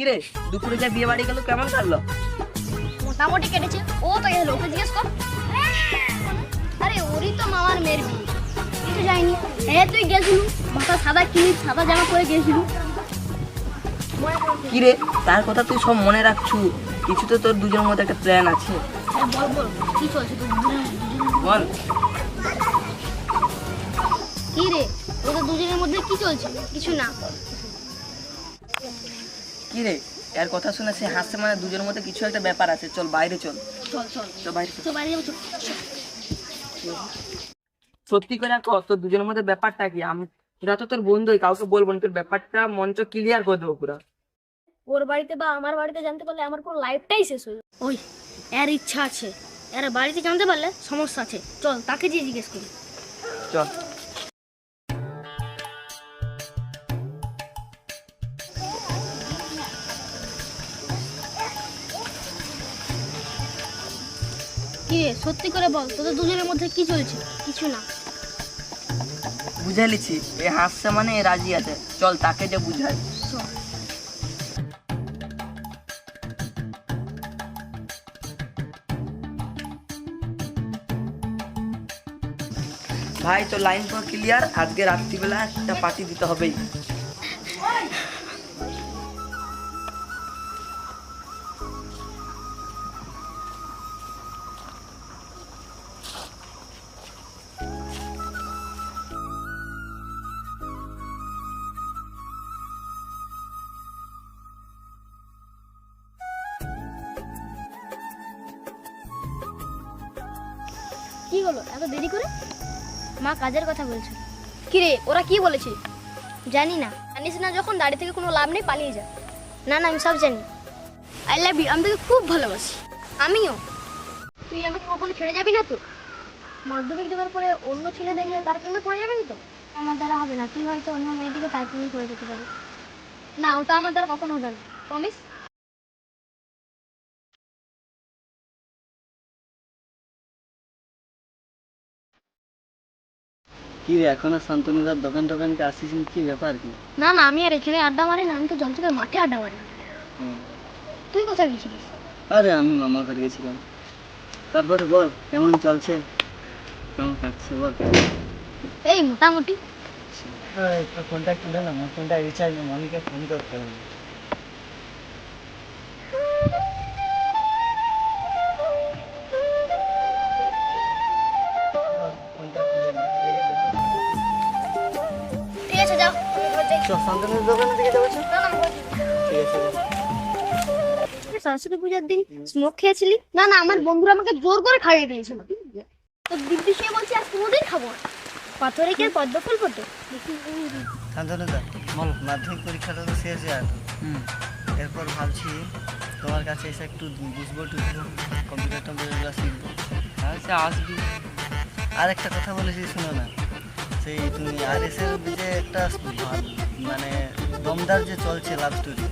কিরে দুপুরে যা বিয়ে বাড়ি গেল কেমন কাটলো? মোটামুটি কেটেছে। ও তো গেল, ওকে জিজ্ঞেস কর। আরে ওরই তো মামার মেয়ের বিয়ে, কিছু যায়নি। হ্যাঁ তুই গেছিলু, মাথা সাদা কিনি সাদা জামা পরে গেছিলু। কিরে তার কথা তুই সব মনে রাখছু, কিছু তো তোর দুজনের মধ্যে একটা প্ল্যান আছে। বল বল কি চলছে তোর বল কি রে, তোদের দুজনের মধ্যে কি চলছে? কিছু না। কিরে এর কথা শুনে সে হাসছে, মানে দুজনের মধ্যে কিছু একটা ব্যাপার আছে। চল বাইরে চল। চল চল চল বাইরে চল। তো বাইরে যাবো, চল। সত্যি করে কর তোর দুজনের মধ্যে ব্যাপারটা কি? আমি তোরা তো তোর বন্ধুই, কাউকে বলবো না, তোর ব্যাপারটা মঞ্চ ক্লিয়ার করে দেবো পুরো। ওর বাড়িতে বা আমার বাড়িতে জানতে পারলে আমার পুরো লাইফটাই শেষ হয়ে যাবে। ওই এর ইচ্ছা আছে, এর বাড়িতে জানতে পারলে সমস্যা আছে। চল তাকে যে জিজ্ঞেস করি। চল। কি রে সত্যি করে বল, তোদের দুজনের মধ্যে কি চলছে? কিছু না। বুঝে লিছি এ হাসছে মানে এ রাজি আছে। চল তাকে যে বুঝাই। চল। ভাই তো লাইন পুরো ক্লিয়ার, আজকে রাত্রিবেলা একটা পার্টি দিতে হবেই। কি হলো এত দেরি করে? মা কাজের কথা বলছে। কি রে ওরা কি বলেছে? জানি না। জানিস না যখন দাঁড়িয়ে থেকে কোনো লাভ নেই, পালিয়ে যা। না না আমি সব জানি। আই লাভ ইউ, আমি তোকে খুব ভালোবাসি। আমিও। তুই আমাকে কখনো ছেড়ে যাবি না তো? মাধ্যমিক দেওয়ার পরে অন্য ছেলে দেখলে তার প্রেমে পড়ে যাবি তো? আমার দ্বারা হবে না। তুই হয়তো অন্য মেয়েদিকে তার প্রেমে পড়ে যেতে পারিস। না ওটা আমার দ্বারা কখনো হবে না। প্রমিস? কি রে এখন আর শান্তনুদার দোকান টোকানকে আসিস নি, কি ব্যাপার কি? না না আমি আর এখানে আড্ডা মারি না, আমি তো জলচকের মাঠে আড্ডা মারি। তুই কোথায় গেছিলিস? আরে আমি মামা ঘরে গেছিলাম। তারপরে বল কেমন চলছে, কেমন কাটছে বল। এই মোটামুটি। তোর ফোনটা একটু দে না, আমার ফোনটা রিচার্জ নেই, মামিকে ফোন করতে হবে। ফোনটা খুলে নে। ঠিক আছে যাও, আমি ঘর যাই। চ শান্তনুর দোকানের দিকে যাবো চ। না, না, আমি ঘর যাই। ঠিক আছে যা। সরস্বতী পূজার দিন স্মোক খেয়েছিলি? না না আমার বন্ধুরা আমাকে জোর করে খাইয়ে দিয়েছিল। তো দিব্যি শুয়ে বলছি আজ কোনোদিন খাবো না। পাথরে কি আর পদ্ম ফুল ফোটে? শান্তনুদা বল, মাধ্যমিক পরীক্ষাটা তো শেষ আর এরপর ভাবছি তোমার কাছে এসে একটু বুঝবো টুঝবো, কম্পিউটার টম্পিউটারগুলো শিখবো। আচ্ছা আসবি। আর একটা কথা বলেছি শোনো না, সেই তুমি আর এস এর যে একটা মানে দমদার যে চলছে লাভ স্টোরি,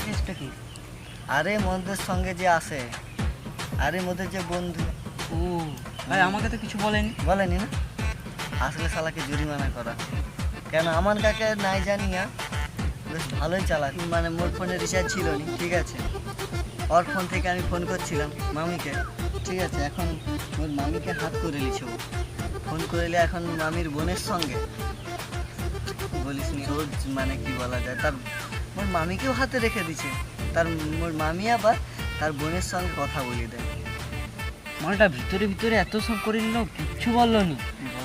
কেসটা কি? আরে মদের সঙ্গে যে আসে, আরে মদের যে বন্ধু। ও ভাই আমাকে তো কিছু বলেনি। বলেনি না? আসলে শালাকে জরিমানা করা। কেন আমার কাকে নাই জানি না, বেশ ভালোই চালাক। মানে মোর ফোনে রিচার্জ ছিল না, ঠিক আছে, ওর ফোন থেকে আমি ফোন করছিলাম মামিকে, ঠিক আছে, এখন ওর মামিকে হাত করে নিছ, ফোন করলে এখন মামির বোনের সঙ্গে বলিস নি, ওর মানে কি বলা যায়, তার মোর মামিকেও হাতে রেখে দিছে, তার মোর মামি আবার তার বোনের সঙ্গে কথা বলে দেয়। মালটা ভিতরে ভিতরে এত সব করে নিল, কিচ্ছু বললো নি।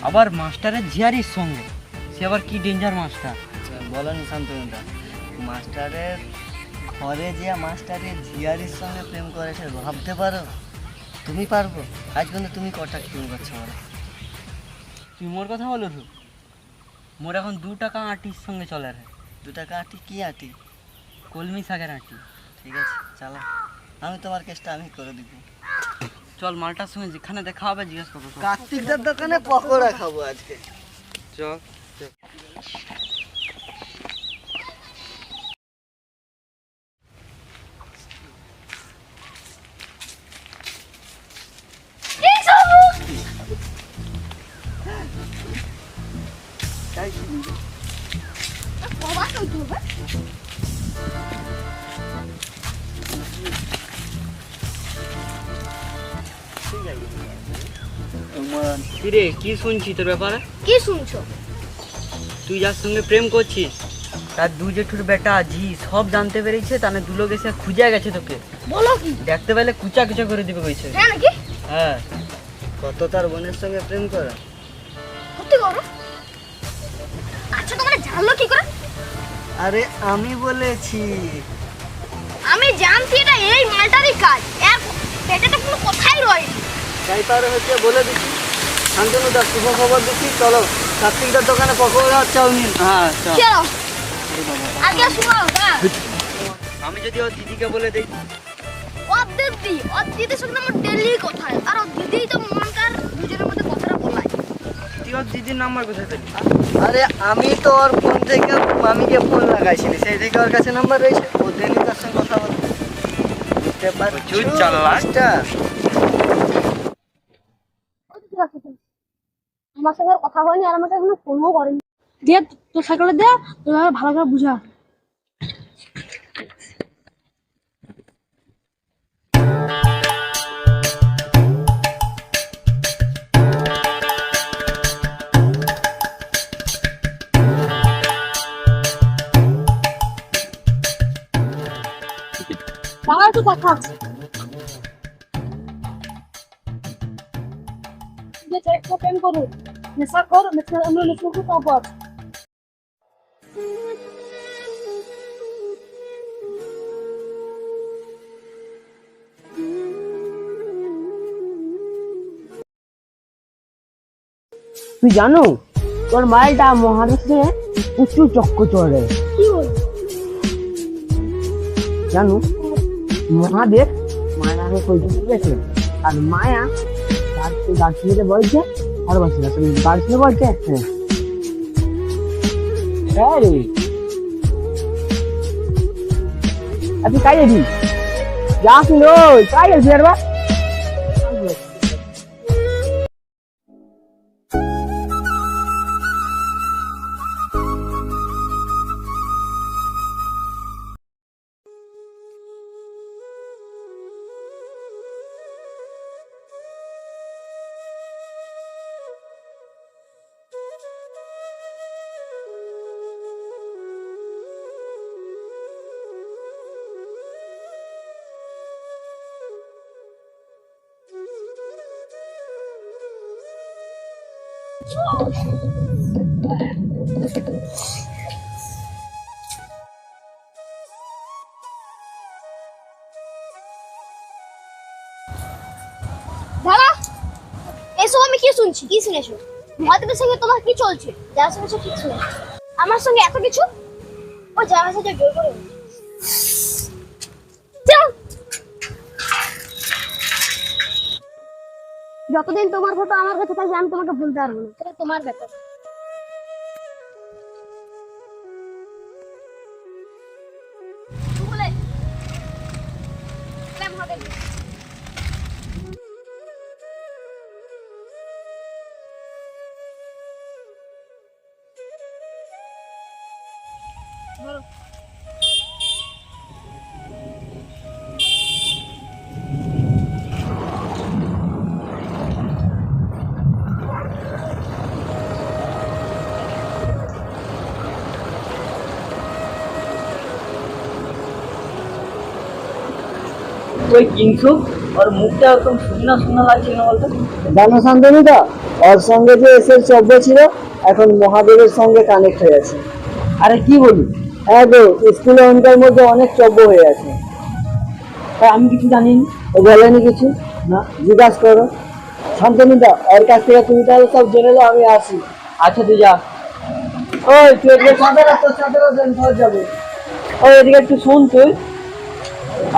আবার মাস্টারের ঝিয়ারির সঙ্গে, সে আবার কি ডেঞ্জার মাস্টার। বলেন শান্তনুদা, মাস্টারের ঘরে যে মাস্টারের ঝিয়ারির সঙ্গে প্রেম করেছে, ভাবতে পারো? তুমি পারবো? আজ পর্যন্ত তুমি কটা প্রেম করছো বলো? তুই মোর কথা বলো তো, মোর এখন 2 টাকা আটির সঙ্গে চলে রে। 2 টাকা আটি? কি আটি? কলমি শাকের আটি। ঠিক আছে চালা, আমি তোমার কেসটা আমি করে দিব। চল মালটার সঙ্গে যেখানে দেখা হবে জিজ্ঞেস করবো। কার্তিকদার দোকানে পকোড়া খাবো আজকে। চল। বাবা কই তুই? কিরে কি শুনছি তোর ব্যাপারে? কি শুনছো? তুই যার সঙ্গে প্রেম করছিস তার দু জেঠুর বেটা জি সব জানতে পেরেছে, তাহলে দু লোক এসে খুঁজে গেছে তোকে। বলো কি? দেখতে পেলে কুচা কুচা করে দিবে কইছে। হ্যাঁ নাকি? হ্যাঁ। কত তার বোনের সঙ্গে প্রেম করা? সত্যি করো? আচ্ছা তোমরা জানলো কি করে? আরে আমি বলেছি। আমি জানছি এটা এই মালটারই কাজ। এর পেটেটা কোনো কথাই রয়। তাই তাহলে হচ্ছে বলে দিচ্ছি। শান্তনু দা শুভ খবর দিচ্ছি, চলো কার্তিকদার দোকানে পকোড়া আর চাউমিন। হ্যাঁ চল। চলো আগে শুনো না। আমি যদি ওর দিদিকে বলে দেই? ওর দিদির সঙ্গে আমার ডেলি কথা হয়। আর ওর দিদি তো মনকার দুজনের মধ্যে কথাটা বলাই। তুই ওর দিদির নাম্বার কোথায় পেলি? আরে আমি তো ওর ফোন থেকে মামিকে ফোন লাগাইছিলি, সেই থেকে ওর কাছে নাম্বার রয়েছে, ও ডেলি তার সঙ্গে কথা বলে। বুঝতে পারছো? প্রচুর চালাক। আমার সঙ্গে আর কথা হয়নি আর আমাকে এখনো ফোনও করেনি। দিয়ে তোর সাইকেলে দে, তোর ভালো করে বুঝা। দাঁড়া একটু কথা আছে। যে চেক প্রেম করো, নেশা কর, আমরা নেশা করবো তারপর। তুই জানো তোর মাইলটা মহাদেশে প্রচুর চক্র চলে। কি বল? জানো মহাদেব মায়াকে পরিচয় দিয়েছে, আর মায়া তার গার্লফ্রেন্ডে বলছে ভালোবাসি না, তুমি গার্লফ্রেন্ড বলছে হ্যাঁ। হ্যাঁ রে আপনি কাই যাবি? যাস লো কাই যাবি আর বা দাঁড়া, এসব আমি কি শুনছি? কি শুনেছো? মহাদেবের সঙ্গে তোমার কি চলছে? যা শুনেছো ঠিক শুনেছো। আমার সঙ্গে এত কিছু? ও যা ভাষা জোর করে বলছে। চল। যতদিন তোমার ফটো আমার কাছে থাকবে আমি তোমাকে ভুলতে পারবো না। এটা তোমার ব্যাপার। বলে মহাদেব ওই কিন্তু ওর মুখটা একদম শুকনা শুকনা লাগছে না বলতো? জানো শান্তনুদা, ওর সঙ্গে যে এসের চব্য ছিল এখন মহাদেবের সঙ্গে কানেক্ট হয়ে আছে। আরে কি বলি? হ্যাঁ গো, স্কুলে ওনকার মধ্যে অনেক চব্য হয়ে আছে। তা আমি কিছু জানি না। ও বলেনি কিছু না, জিজ্ঞাসা করো। শান্তনুদা ওর কাছ থেকে তুমি তাহলে সব জেনে নাও, আমি আসি। আচ্ছা তুই যা। ওই তুই একটু সাথে রাখ, তোর সাথে রাখ যাবে। ওই এদিকে একটু শোন তুই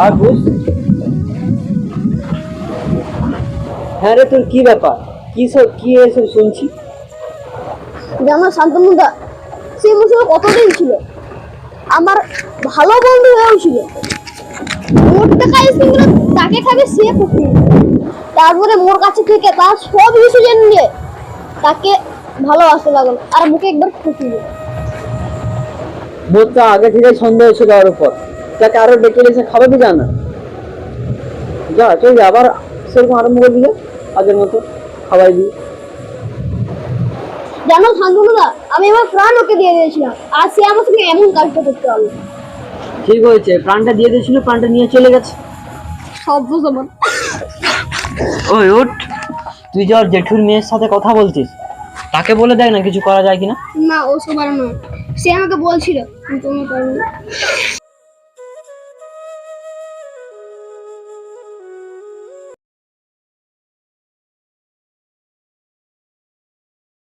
আর বুঝ। হ্যাঁ রে তোর কি ব্যাপার? কি এসব শুনছি? জানো শান্তনুদা, সে মুসলে কতদিন ছিল, আমার ভালো বন্ধু হয়েও ছিল। মোট টাকা স্কিমগুলো তাকে খাবে সে পুকুর, তারপরে মোর কাছে থেকে তার সব কিছু জেনে নিয়ে তাকে ভালোবাসতে লাগলো আর মুখে একবার ফুটিল। মোর তো আগে থেকে সন্দেহ ছিল ওর উপর, তাকে আরো ডেকে এসে খাওয়াবি জানা। যা চল যা, আবার সেরকম আরম্ভ করবি না। আগের মতো খাওয়াই দিই। জানো শান্তনুদা, আমি আমার প্রাণ ওকে দিয়ে দিয়েছিলাম, আর সে আমার সঙ্গে এমন কাজটা করতে হবে। ঠিক হয়েছে, প্রাণটা দিয়ে দিয়েছিল, প্রাণটা নিয়ে চলে গেছে। সব সমান। ওই উঠ, তুই যে ওর জেঠুর মেয়ের সাথে কথা বলছিস, তাকে বলে দেখ না কিছু করা যায় কিনা। না ও সবার নয়, সে আমাকে বলছিল কিন্তু আমি পারিনি।